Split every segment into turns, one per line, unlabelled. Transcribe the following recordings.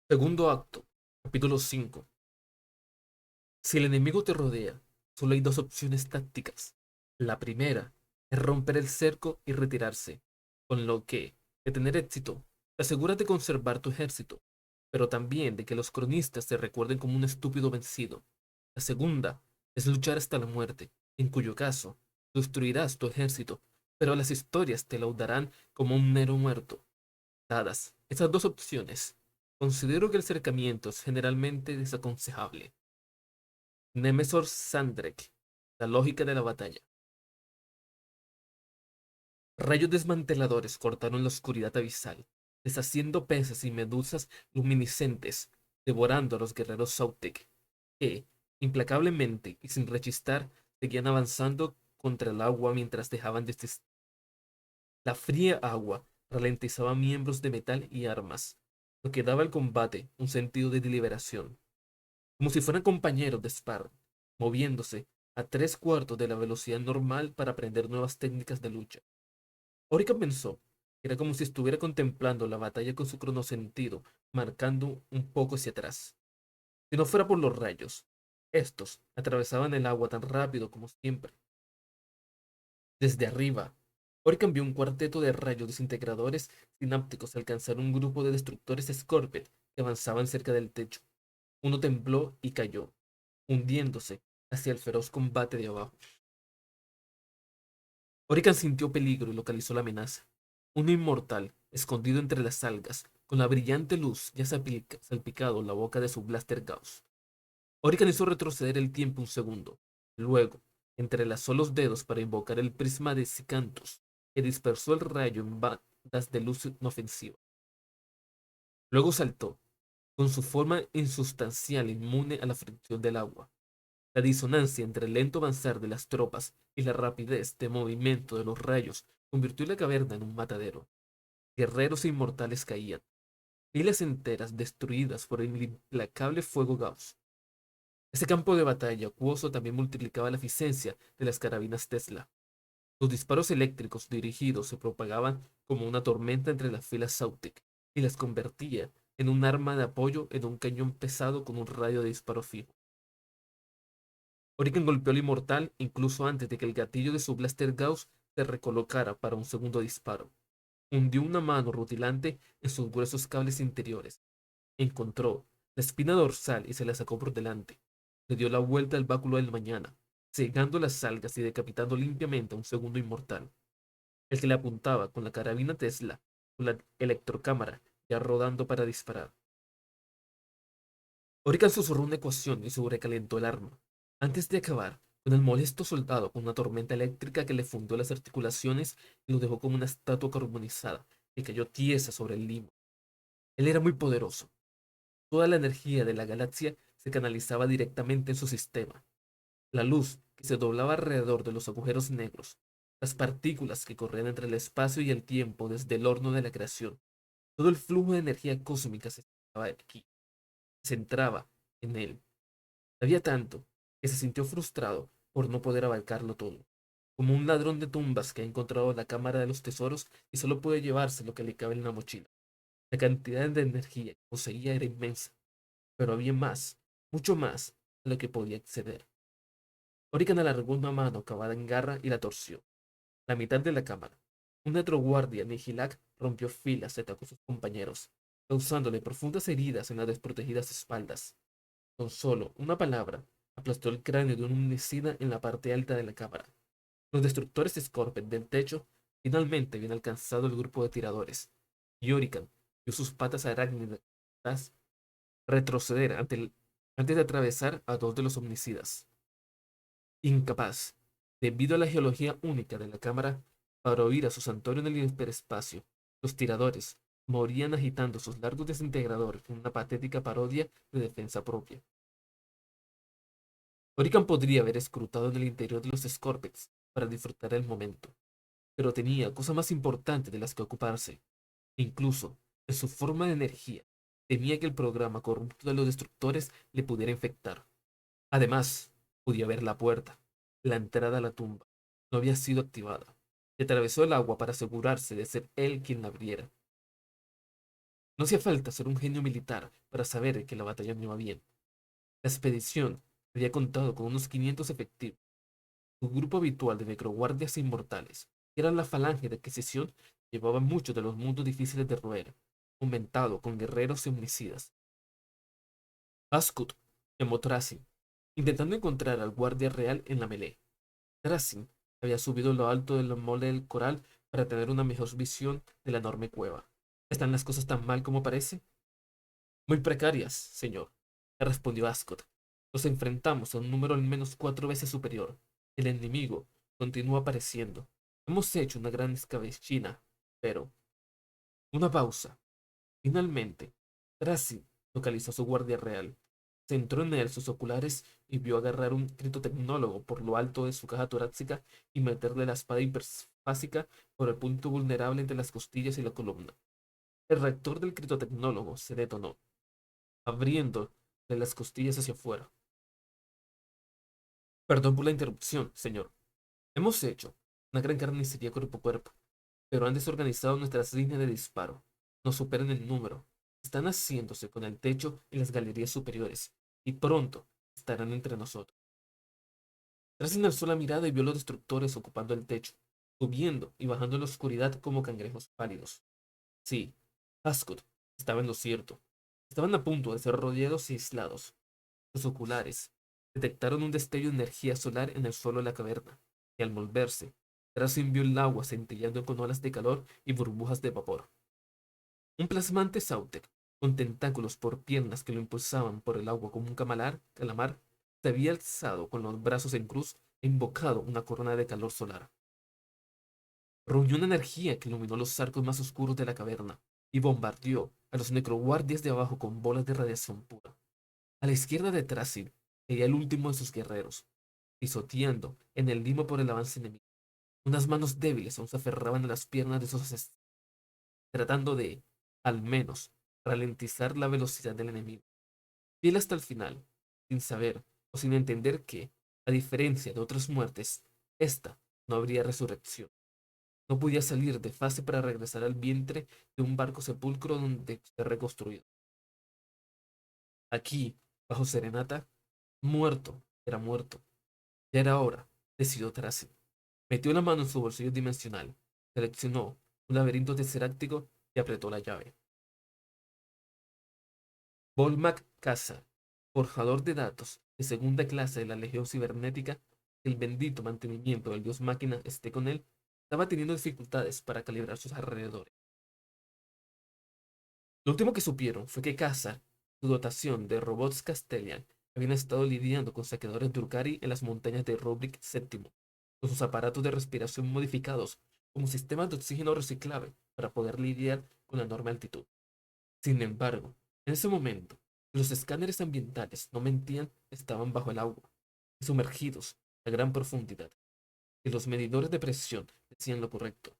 Segundo acto, capítulo 5. Si el enemigo te rodea, solo hay dos opciones tácticas. La primera es romper el cerco y retirarse, con lo que, de tener éxito, te aseguras de conservar tu ejército, pero también de que los cronistas te recuerden como un estúpido vencido. La segunda es luchar hasta la muerte, en cuyo caso, destruirás tu ejército, pero las historias te laudarán como un Nero muerto. Dadas esas dos opciones, considero que el acercamiento es generalmente desaconsejable. Nemesor Sandrek, la lógica de la batalla. Rayos desmanteladores cortaron la oscuridad abisal, deshaciendo peces y medusas luminiscentes, devorando a los guerreros Sautek, que, implacablemente y sin rechistar, seguían avanzando contra el agua mientras dejaban de existir. La fría agua ralentizaba miembros de metal y armas, lo que daba al combate un sentido de deliberación, como si fueran compañeros de sparring, moviéndose a tres cuartos de la velocidad normal para aprender nuevas técnicas de lucha. Orica pensó que era como si estuviera contemplando la batalla con su cronosentido, marcando un poco hacia atrás. Si no fuera por los rayos, estos atravesaban el agua tan rápido como siempre. Desde arriba, Orica envió un cuarteto de rayos desintegradores sinápticos a alcanzar un grupo de destructores Scorpet que avanzaban cerca del techo. Uno tembló y cayó, hundiéndose hacia el feroz combate de abajo. Orican sintió peligro y localizó la amenaza. Un inmortal, escondido entre las algas, con la brillante luz ya salpicado la boca de su blaster Gauss. Orican hizo retroceder el tiempo un segundo. Luego, entrelazó los dedos para invocar el prisma de Sicanthus, que dispersó el rayo en bandas de luz inofensiva. Luego saltó, con su forma insustancial inmune a la fricción del agua. La disonancia entre el lento avanzar de las tropas y la rapidez de movimiento de los rayos convirtió la caverna en un matadero. Guerreros e inmortales caían, filas enteras destruidas por el implacable fuego Gauss. Ese campo de batalla acuoso también multiplicaba la eficiencia de las carabinas Tesla. Los disparos eléctricos dirigidos se propagaban como una tormenta entre las filas Sautic y las convertía en un arma de apoyo en un cañón pesado con un radio de disparo fijo. Origen golpeó al inmortal incluso antes de que el gatillo de su blaster Gauss se recolocara para un segundo disparo. Hundió una mano rutilante en sus gruesos cables interiores. Encontró la espina dorsal y se la sacó por delante. Le dio la vuelta al báculo del mañana, cegando las algas y decapitando limpiamente a un segundo inmortal. El que le apuntaba con la carabina Tesla, con la electrocámara, ya rodando para disparar. Orican susurró una ecuación y sobrecalentó el arma. Antes de acabar, con el molesto soldado con una tormenta eléctrica que le fundó las articulaciones y lo dejó como una estatua carbonizada que cayó tiesa sobre el limo. Él era muy poderoso. Toda la energía de la galaxia se canalizaba directamente en su sistema. La luz que se doblaba alrededor de los agujeros negros, las partículas que corrían entre el espacio y el tiempo desde el horno de la creación. Todo el flujo de energía cósmica se centraba aquí, se centraba en él. Había tanto que se sintió frustrado por no poder abarcarlo todo, como un ladrón de tumbas que ha encontrado la cámara de los tesoros y solo puede llevarse lo que le cabe en la mochila. La cantidad de energía que poseía era inmensa, pero había más, mucho más, a lo que podía acceder. Orican alargó una mano cavada en garra y la torció. La mitad de la cámara. Un guardia Nihilak rompió filas y atacó a sus compañeros, causándole profundas heridas en las desprotegidas espaldas. Con solo una palabra, aplastó el cráneo de un homicida en la parte alta de la cámara. Los destructores Scorpion del techo finalmente habían alcanzado el grupo de tiradores, y Orican vio sus patas arácnidas retroceder antes de atravesar a dos de los homicidas. Incapaz, debido a la geología única de la cámara, para huir a su santuario en el hiperespacio, los tiradores morían agitando sus largos desintegradores en una patética parodia de defensa propia. Orican podría haber escrutado en el interior de los Scorpets para disfrutar el momento, pero tenía cosas más importantes de las que ocuparse. Incluso, en su forma de energía, temía que el programa corrupto de los destructores le pudiera infectar. Además, podía ver la puerta. La entrada a la tumba no había sido activada. Y atravesó el agua para asegurarse de ser él quien la abriera. No hacía falta ser un genio militar para saber que la batalla no iba bien. La expedición había contado con unos 500 efectivos. Su grupo habitual de necroguardias inmortales, que era la falange de adquisición, llevaba muchos de los mundos difíciles de roer, aumentado con guerreros y homicidas. Ascot llamó Tracy, intentando encontrar al guardia real en la melee. Tracy había subido lo alto del mole del coral para tener una mejor visión de la enorme cueva. ¿Están las cosas tan mal como parece? Muy precarias, señor, le respondió Ascot. Nos enfrentamos a un número al menos 4 veces superior. El enemigo continúa apareciendo. Hemos hecho una gran escabechina, pero... Una pausa. Finalmente, Tracy localizó a su guardia real. Centró en él sus oculares y vio agarrar un critotecnólogo por lo alto de su caja torácica y meterle la espada hiperfásica por el punto vulnerable entre las costillas y la columna. El reactor del critotecnólogo se detonó, abriendo de las costillas hacia afuera. Perdón por la interrupción, señor. Hemos hecho una gran carnicería cuerpo a cuerpo, pero han desorganizado nuestras líneas de disparo. Nos superan en número. Están haciéndose con el techo y las galerías superiores, y pronto estarán entre nosotros. Tracy alzó la mirada y vio los destructores ocupando el techo, subiendo y bajando en la oscuridad como cangrejos pálidos. Sí, Ascot estaba en lo cierto. Estaban a punto de ser rodeados y aislados. Los oculares detectaron un destello de energía solar en el suelo de la caverna, y al volverse, Tracy vio el agua centellando con olas de calor y burbujas de vapor. Un plasmante Sautek, con tentáculos por piernas que lo impulsaban por el agua como un calamar, se había alzado con los brazos en cruz e invocado una corona de calor solar. Reunió una energía que iluminó los arcos más oscuros de la caverna y bombardeó a los necroguardias de abajo con bolas de radiación pura. A la izquierda de Tracy veía el último de sus guerreros, pisoteando en el limo por el avance enemigo. Unas manos débiles aún se aferraban a las piernas de sus asesinos, tratando de, al menos, ralentizar la velocidad del enemigo. Fiel hasta el final, sin saber o sin entender que, a diferencia de otras muertes, esta no habría resurrección. No podía salir de fase para regresar al vientre de un barco sepulcro donde ser reconstruido. Aquí, bajo serenata, muerto era muerto. Ya era hora, decidió Tracy. Metió la mano en su bolsillo dimensional, seleccionó un laberinto tesseráctico y apretó la llave. Volmac Casa, forjador de datos de segunda clase de la Legión Cibernética, el bendito mantenimiento del dios máquina esté con él, estaba teniendo dificultades para calibrar sus alrededores. Lo último que supieron fue que Casa, su dotación de robots Castellan, habían estado lidiando con saqueadores de Urkari en las montañas de Rubric VII, con sus aparatos de respiración modificados como sistemas de oxígeno reciclable para poder lidiar con la enorme altitud. Sin embargo, en ese momento, los escáneres ambientales no mentían, estaban bajo el agua, sumergidos a gran profundidad, y los medidores de presión decían lo correcto.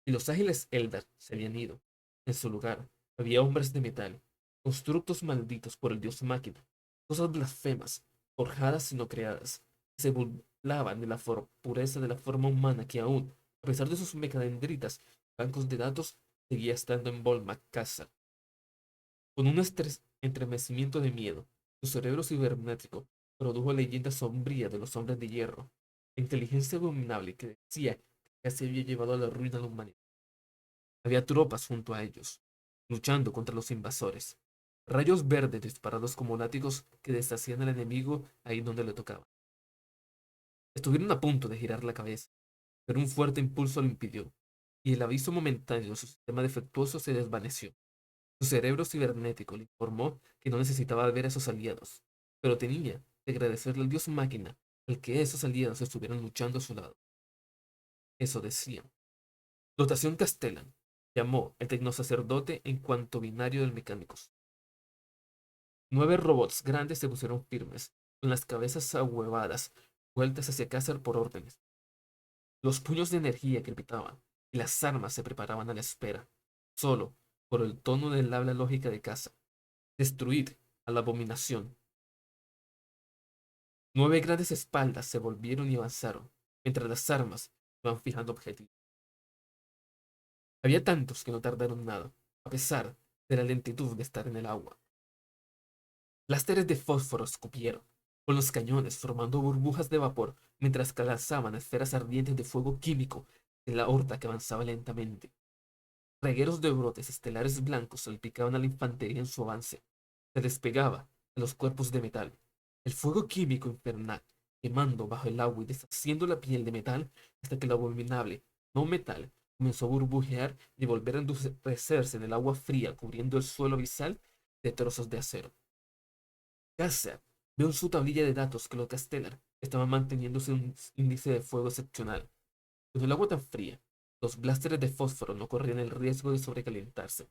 Y los ágiles Eldar se habían ido. En su lugar, había hombres de metal, constructos malditos por el dios máquina, cosas blasfemas, forjadas y no creadas, que se burlaban de la pureza de la forma humana que aún, a pesar de sus mecadendritas, bancos de datos, seguía estando en Volmac Casa. Con un estremecimiento de miedo, su cerebro cibernético produjo la leyenda sombría de los hombres de hierro, la inteligencia abominable que decía que casi había llevado a la ruina a la humanidad. Había tropas junto a ellos, luchando contra los invasores. Rayos verdes disparados como látigos que deshacían al enemigo ahí donde le tocaba. Estuvieron a punto de girar la cabeza, pero un fuerte impulso lo impidió, y el aviso momentáneo de su sistema defectuoso se desvaneció. Su cerebro cibernético le informó que no necesitaba ver a sus aliados, pero tenía que agradecerle al dios máquina el que esos aliados estuvieran luchando a su lado. Eso decían. Dotación Castellan, llamó el tecnosacerdote en cuanto binario del mecánicos. 9 robots grandes se pusieron firmes, con las cabezas ahuevadas, vueltas hacia Cázar por órdenes. Los puños de energía crepitaban, y las armas se preparaban a la espera, solo por el tono del habla lógica de Cázar. Destruid a la abominación. 9 grandes espaldas se volvieron y avanzaron, mientras las armas iban fijando objetivos. Había tantos que no tardaron nada, a pesar de la lentitud de estar en el agua. Blásteres de fósforo escupieron, con los cañones formando burbujas de vapor mientras que lanzaban esferas ardientes de fuego químico en la horda que avanzaba lentamente. Regueros de brotes estelares blancos salpicaban a la infantería en su avance. Se despegaba de los cuerpos de metal. El fuego químico infernal, quemando bajo el agua y deshaciendo la piel de metal hasta que el abominable no metal comenzó a burbujear y volver a endurecerse en el agua fría, cubriendo el suelo abisal de trozos de acero. Cassar vio en su tablilla de datos que los Castellar estaban manteniéndose un índice de fuego excepcional. Con el agua tan fría, los blasters de fósforo no corrían el riesgo de sobrecalentarse.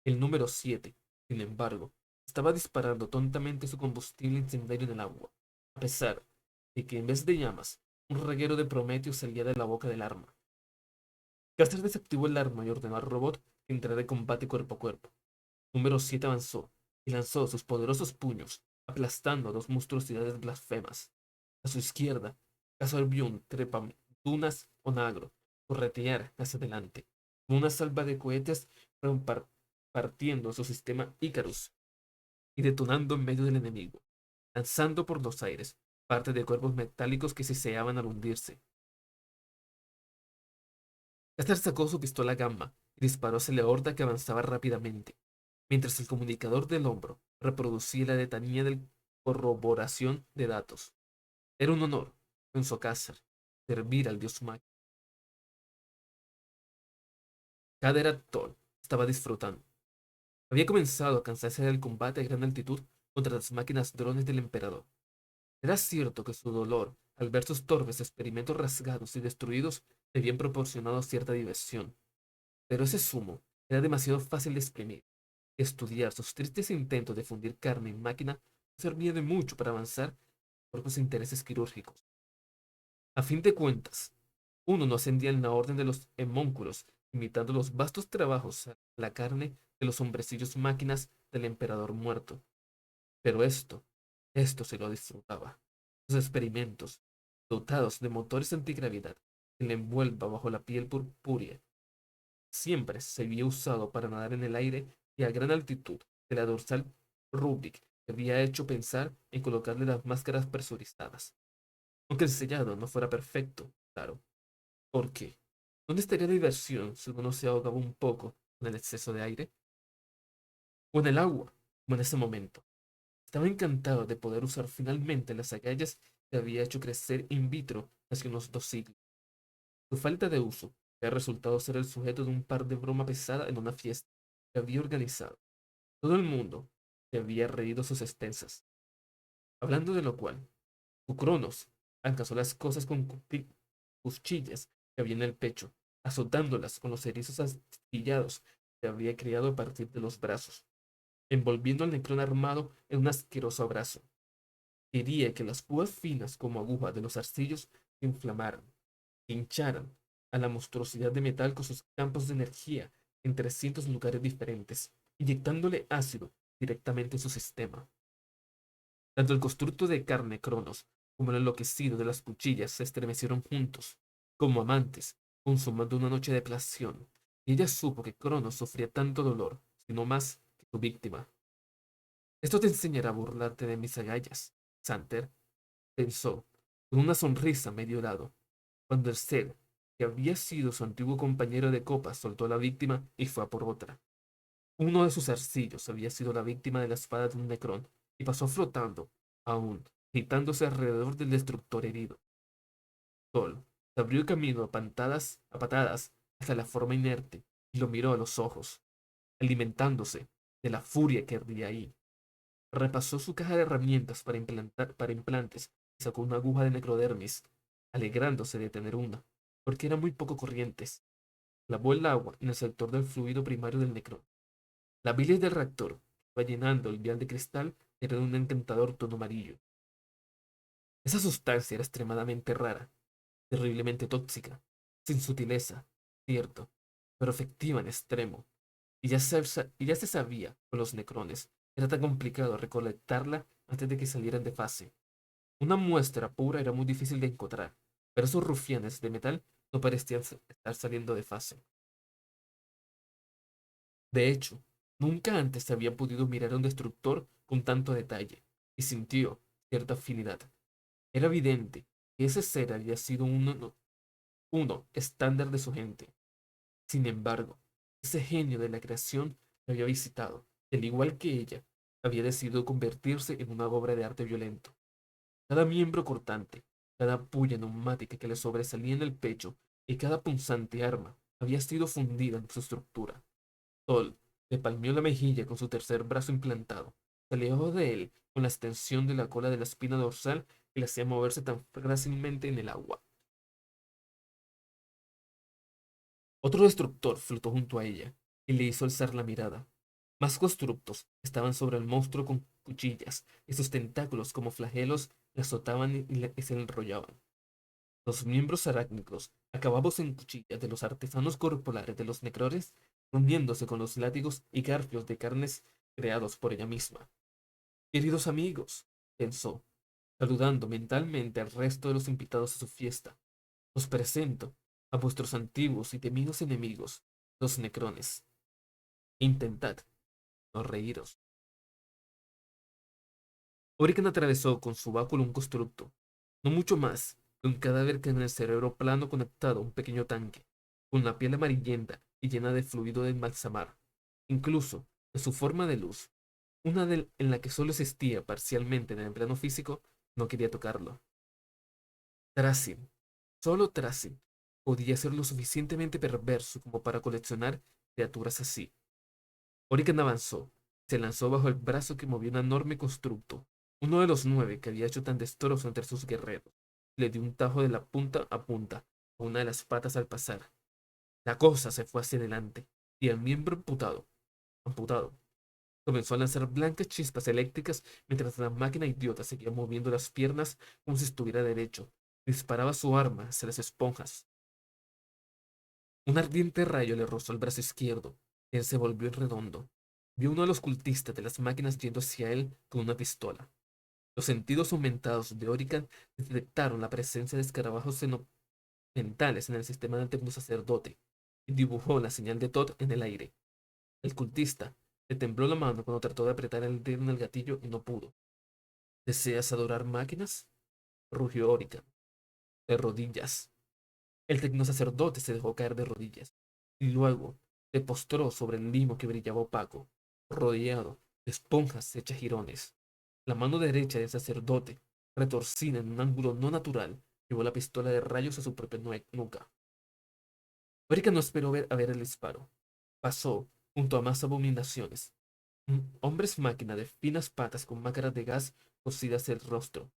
El número 7, sin embargo, estaba disparando tontamente su combustible incendiario en el agua, a pesar de que en vez de llamas, un reguero de prometeo salía de la boca del arma. Caster desactivó el arma y ordenó al robot que entrara en combate cuerpo a cuerpo. Número 7 avanzó y lanzó sus poderosos puños, aplastando a dos monstruosidades blasfemas. A su izquierda, Cassar vio un trepadunas onagro corretear hacia adelante, con una salva de cohetes partiendo su sistema Icarus y detonando en medio del enemigo, lanzando por los aires parte de cuerpos metálicos que siseaban al hundirse. Caster sacó su pistola gamma y disparó hacia la horda que avanzaba rápidamente, mientras el comunicador del hombro reproducía la letanía de corroboración de datos. Era un honor, pensó Caster, servir al dios máquina. Kader Atol estaba disfrutando. Había comenzado a cansarse del combate a gran altitud contra las máquinas drones del emperador. Era cierto que su dolor al ver sus torpes experimentos rasgados y destruidos le habían proporcionado cierta diversión, pero ese zumo era demasiado fácil de exprimir. Estudiar sus tristes intentos de fundir carne en máquina no servía de mucho para avanzar por sus intereses quirúrgicos. A fin de cuentas, uno no ascendía en la orden de los hemónculos, imitando los vastos trabajos a la carne de los hombrecillos máquinas del emperador muerto. Pero esto se lo disfrutaba. Los experimentos, dotados de motores antigravedad, que le envuelva bajo la piel purpúrea, siempre se había usado para nadar en el aire y a gran altitud de la dorsal Rubik, que había hecho pensar en colocarle las máscaras presurizadas. Aunque el sellado no fuera perfecto, claro. ¿Por qué? ¿Dónde estaría la diversión si uno se ahogaba un poco con el exceso de aire? O en el agua, como en ese momento. Estaba encantado de poder usar finalmente las agallas que había hecho crecer in vitro hace unos 2 siglos. Su falta de uso había resultado ser el sujeto de un par de broma pesada en una fiesta que había organizado. Todo el mundo se había reído a sus expensas. Hablando de lo cual, su Cronos alcanzó las cosas con cuchillas que había en el pecho, azotándolas con los erizos astillados que había criado a partir de los brazos, envolviendo al necrón armado en un asqueroso abrazo. Quería que las púas finas como agujas de los arcillos se inflamaran, que hincharan a la monstruosidad de metal con sus campos de energía en 300 lugares diferentes, inyectándole ácido directamente en su sistema. Tanto el constructo de carne Cronos como el enloquecido de las cuchillas se estremecieron juntos, como amantes, consumando una noche de pasión, y ella supo que Cronos sufría tanto dolor, si no más, que su víctima. Esto te enseñará a burlarte de mis agallas, Santer, pensó, con una sonrisa medio lado, cuando el ser que había sido su antiguo compañero de copa soltó a la víctima y fue a por otra. Uno de sus arcillos había sido la víctima de la espada de un necrón y pasó flotando, aún, agitándose alrededor del destructor herido. Sol se abrió camino a patadas hasta la forma inerte y lo miró a los ojos, alimentándose de la furia que ardía ahí. Repasó su caja de herramientas para implantes y sacó una aguja de necrodermis, alegrándose de tener una, porque eran muy poco corrientes. Lavó el agua en el sector del fluido primario del necrón. La bilis del reactor que iba llenando el vial de cristal era de un encantador tono amarillo. Esa sustancia era extremadamente rara, terriblemente tóxica, sin sutileza, cierto, pero efectiva en extremo. Y ya se sabía con los necrones. Era tan complicado recolectarla antes de que salieran de fase. Una muestra pura era muy difícil de encontrar, pero esos rufianes de metal no parecían estar saliendo de fase. De hecho, Nunca antes había podido mirar a un destructor con tanto detalle, y sintió cierta afinidad. Era evidente que ese ser había sido uno estándar de su gente. Sin embargo, ese genio de la creación la había visitado, y al igual que ella, había decidido convertirse en una obra de arte violento. Cada miembro cortante, cada puya neumática que le sobresalía en el pecho y cada punzante arma había sido fundida en su estructura. Sol le palmeó la mejilla con su tercer brazo implantado. Se alejó de él con la extensión de la cola de la espina dorsal que le hacía moverse tan fácilmente en el agua. Otro destructor flotó junto a ella y le hizo alzar la mirada. Más constructos estaban sobre el monstruo con cuchillas y sus tentáculos como flagelos le azotaban y se le enrollaban. Los miembros arácnicos, acabados en cuchillas de los artesanos corporales de los necrores, uniéndose con los látigos y garfios de carnes creados por ella misma. Queridos amigos, pensó, saludando mentalmente al resto de los invitados a su fiesta, os presento a vuestros antiguos y temidos enemigos, los necrones. Intentad no reíros. Orican atravesó con su báculo un constructo, no mucho más que un cadáver que en el cerebro plano conectado a un pequeño tanque, con la piel amarillenta y llena de fluido de embalsamar. Incluso, en su forma de luz, en la que solo existía parcialmente en el plano físico, no quería tocarlo. Tracin, solo Tracin, podía ser lo suficientemente perverso como para coleccionar criaturas así. Orican avanzó, se lanzó bajo el brazo que movía un enorme constructo, uno de los 9 que había hecho tan destrozo entre sus guerreros. Le dio un tajo de la punta a punta, a una de las patas al pasar. La cosa se fue hacia adelante, y el miembro amputado, comenzó a lanzar blancas chispas eléctricas mientras la máquina idiota seguía moviendo las piernas como si estuviera derecho. Disparaba su arma hacia las esponjas. Un ardiente rayo le rozó el brazo izquierdo. Él se volvió en redondo. Vio uno de los cultistas de las máquinas yendo hacia él con una pistola. Los sentidos aumentados de Orican detectaron la presencia de escarabajos mentales en el sistema del tecnosacerdote y dibujó la señal de Todd en el aire. El cultista le tembló la mano cuando trató de apretar el dedo en el gatillo y no pudo. ¿Deseas adorar máquinas? Rugió Orican. De rodillas. El tecnosacerdote se dejó caer de rodillas y luego se postró sobre el limo que brillaba opaco, rodeado de esponjas hechas jirones. La mano derecha del sacerdote, retorcida en un ángulo no natural, llevó la pistola de rayos a su propia nuca. Erika no esperó a ver el disparo. Pasó junto a más abominaciones. Hombres máquina de finas patas con máscaras de gas cosidas el rostro.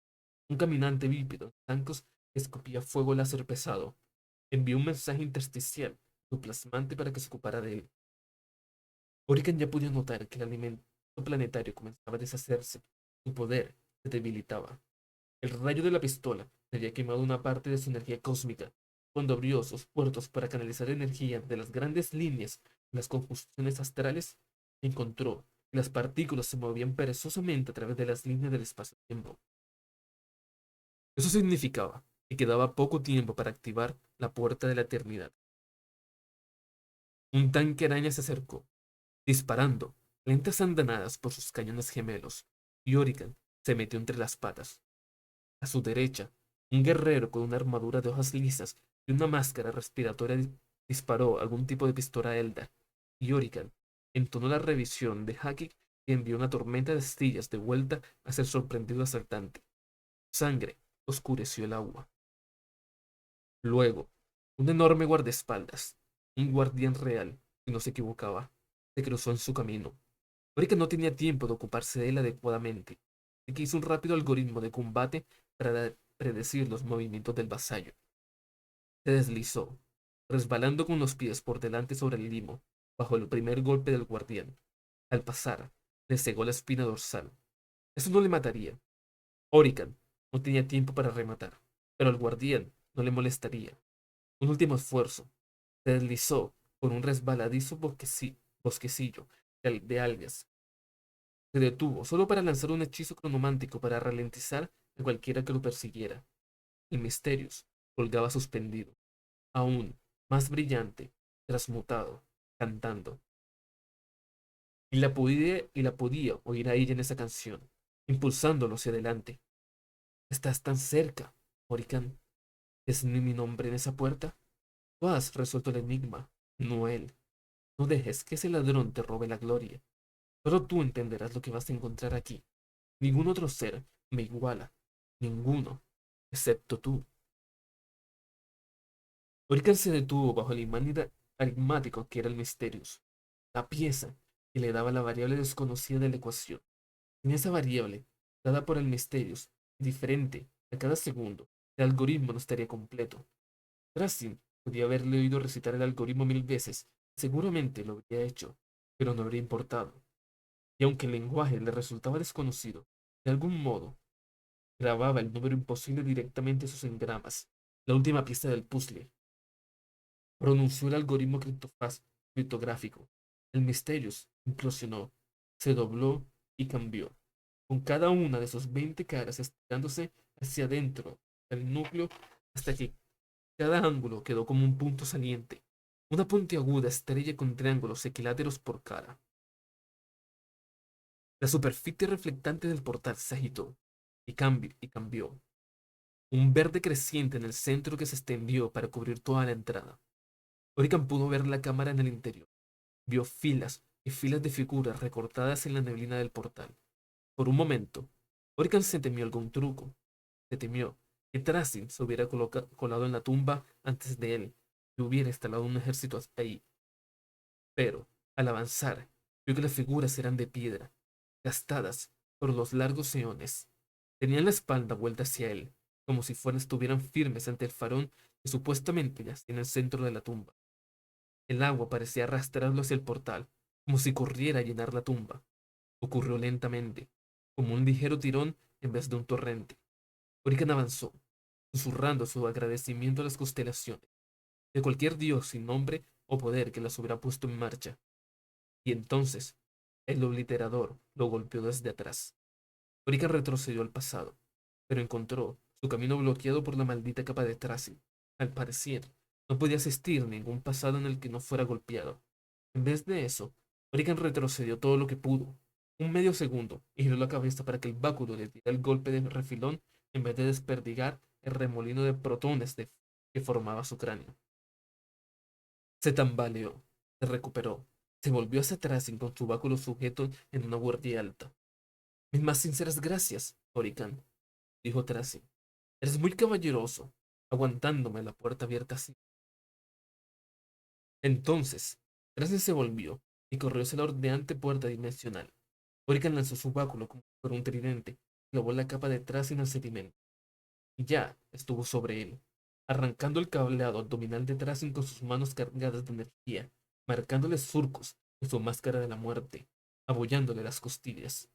Un caminante bípedo en zancos que escupía fuego láser pesado. Envió un mensaje intersticial, plasmante para que se ocupara de él. Orican ya podía notar que el alimento planetario comenzaba a deshacerse. Su poder se debilitaba. El rayo de la pistola le había quemado una parte de su energía cósmica. Cuando abrió sus puertos para canalizar energía de las grandes líneas de las conjunciones astrales, encontró que las partículas se movían perezosamente a través de las líneas del espacio-tiempo. Eso significaba que quedaba poco tiempo para activar la puerta de la eternidad. Un tanque araña se acercó, disparando lentas andanadas por sus cañones gemelos, y Orican se metió entre las patas. A su derecha, un guerrero con una armadura de hojas lisas y una máscara respiratoria disparó algún tipo de pistola Eldar, y Orican entonó la revisión de Hakik y envió una tormenta de astillas de vuelta hacia el sorprendido asaltante. Sangre oscureció el agua. Luego, un enorme guardaespaldas, un guardián real, si no se equivocaba, se cruzó en su camino. Orican no tenía tiempo de ocuparse de él adecuadamente, así que hizo un rápido algoritmo de combate para predecir los movimientos del vasallo. Se deslizó, resbalando con los pies por delante sobre el limo, bajo el primer golpe del guardián. Al pasar, le cegó la espina dorsal. Eso no le mataría. Orican no tenía tiempo para rematar, pero al guardián no le molestaría. Un último esfuerzo. Se deslizó por un resbaladizo bosquecillo de algas. Se detuvo solo para lanzar un hechizo cronomántico para ralentizar a cualquiera que lo persiguiera. El Mysterious colgaba suspendido, aún más brillante, transmutado, cantando. y la podía oír a ella en esa canción, impulsándolo hacia adelante. Estás tan cerca, Orican. ¿Es mi nombre en esa puerta? Tú has resuelto el enigma, no él. No dejes que ese ladrón te robe la gloria. Solo tú entenderás lo que vas a encontrar aquí. Ningún otro ser me iguala. Ninguno, excepto tú. Orican se detuvo bajo el imán aritmático que era el Mysterious, la pieza que le daba la variable desconocida de la ecuación. En esa variable, dada por el Mysterious, diferente a cada segundo, el algoritmo no estaría completo. Racing podía haberle oído recitar el algoritmo 1000 veces, seguramente lo habría hecho, pero no habría importado. Y aunque el lenguaje le resultaba desconocido, de algún modo, grababa el número imposible directamente en sus engramas, la última pieza del puzzle. Pronunció el algoritmo criptográfico. El Mysterious implosionó, se dobló y cambió, con cada una de sus 20 caras estirándose hacia adentro del núcleo hasta que cada ángulo quedó como un punto saliente, una puntiaguda estrella con triángulos equiláteros por cara. La superficie reflectante del portal se agitó y cambió. Un verde creciente en el centro que se extendió para cubrir toda la entrada. Orican pudo ver la cámara en el interior. Vio filas y filas de figuras recortadas en la neblina del portal. Por un momento, Orican se temió algún truco. Se temió que Tracing se hubiera colado en la tumba antes de él y hubiera instalado un ejército ahí. Pero, al avanzar, vio que las figuras eran de piedra, gastadas por los largos eones. Tenían la espalda vuelta hacia él, como si estuvieran firmes ante el farón que supuestamente yacía en el centro de la tumba. El agua parecía arrastrarlo hacia el portal, como si corriera a llenar la tumba. Ocurrió lentamente, como un ligero tirón en vez de un torrente. Orican avanzó, susurrando su agradecimiento a las constelaciones, de cualquier dios sin nombre o poder que las hubiera puesto en marcha. Y entonces, el obliterador lo golpeó desde atrás. Orican retrocedió al pasado, pero encontró su camino bloqueado por la maldita capa de Tracy. Al parecer, no podía asistir a ningún pasado en el que no fuera golpeado. En vez de eso, Orican retrocedió todo lo que pudo, un medio segundo, y giró la cabeza para que el báculo le diera el golpe de refilón en vez de desperdigar el remolino de protones que formaba su cráneo. Se tambaleó, se recuperó, se volvió hacia atrás con su báculo sujeto en una guardia alta. Mis más sinceras gracias, Orican, dijo Tracy. Eres muy caballeroso, aguantándome la puerta abierta así. Entonces, Tracy se volvió y corrió hacia la ordeante puerta dimensional. Orican lanzó su báculo como por un tridente, clavó la capa de Tracy en el sedimento, y ya estuvo sobre él, arrancando el cableado abdominal de Tracy con sus manos cargadas de energía, marcándole surcos en su máscara de la muerte, abullándole las costillas.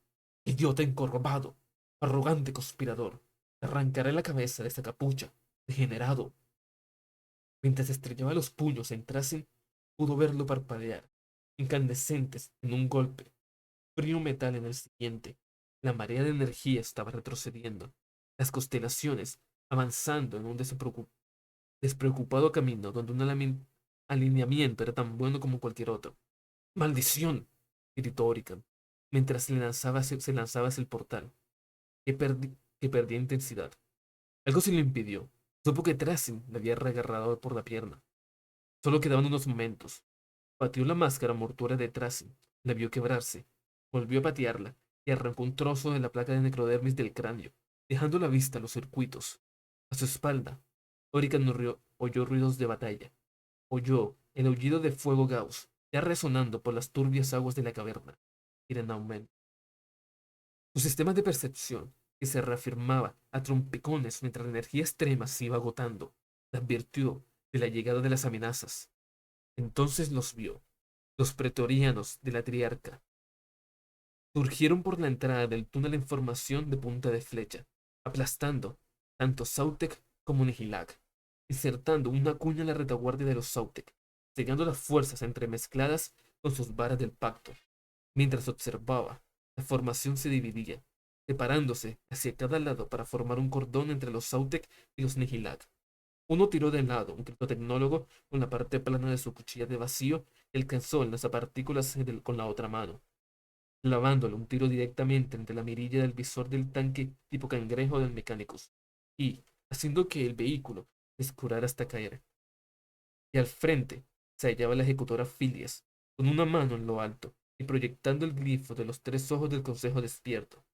Idiota encorvado, arrogante conspirador, te arrancaré la cabeza de esa capucha, degenerado. Mientras estrellaba los puños en Tracy, pudo verlo parpadear, incandescentes en un golpe, frío metal en el siguiente. La marea de energía estaba retrocediendo, las constelaciones avanzando en un despreocupado camino donde un alineamiento era tan bueno como cualquier otro. ¡Maldición! Gritó Orican, mientras se lanzaba hacia el portal, que perdía intensidad. Algo se lo impidió. Supo que Tracing le había reagarrado por la pierna. Solo quedaban unos momentos. Pateó la máscara mortuoria de Tracing, la vio quebrarse, volvió a patearla y arrancó un trozo de la placa de necrodermis del cráneo, dejando a la vista los circuitos. A su espalda, Orican oyó ruidos de batalla. Oyó el aullido de fuego Gauss, ya resonando por las turbias aguas de la caverna. Era en aumento. Su sistema de percepción, que se reafirmaba a trompicones mientras la energía extrema se iba agotando, le advirtió de la llegada de las amenazas. Entonces los vio, los pretorianos de la triarca. Surgieron por la entrada del túnel en formación de punta de flecha, aplastando tanto Sautek como Nihilag, insertando una cuña en la retaguardia de los Sautek, sellando las fuerzas entremezcladas con sus varas del pacto. Mientras observaba, la formación se dividía, separándose hacia cada lado para formar un cordón entre los Sautek y los Nihilag. Uno tiró de lado un criptotecnólogo con la parte plana de su cuchilla de vacío y alcanzó en las partículas con la otra mano. clavándole un tiro directamente entre la mirilla del visor del tanque tipo cangrejo del Mechanicus, y haciendo que el vehículo descurara hasta caer. Y al frente se hallaba la ejecutora Phileas, con una mano en lo alto y proyectando el glifo de los tres ojos del consejo despierto.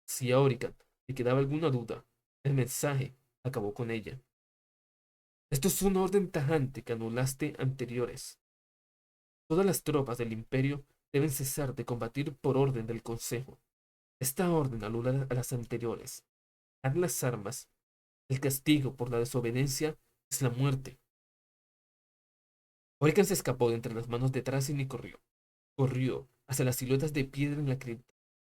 Si a Orican le quedaba alguna duda, el mensaje acabó con ella. Esto es una orden tajante que anulaste anteriores. Todas las tropas del Imperio deben cesar de combatir por orden del Consejo. Esta orden anula a las anteriores. Haz las armas. El castigo por la desobediencia es la muerte. Orican se escapó de entre las manos de Tracyn y corrió. Corrió hacia las siluetas de piedra en la cripta,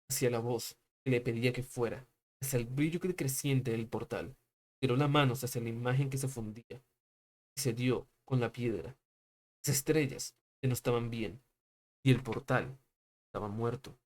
hacia la voz que le pedía que fuera, hacia el brillo creciente del portal. Tiró las manos hacia la imagen que se fundía y se dio con la piedra. Las estrellas ya no estaban bien y el portal estaba muerto.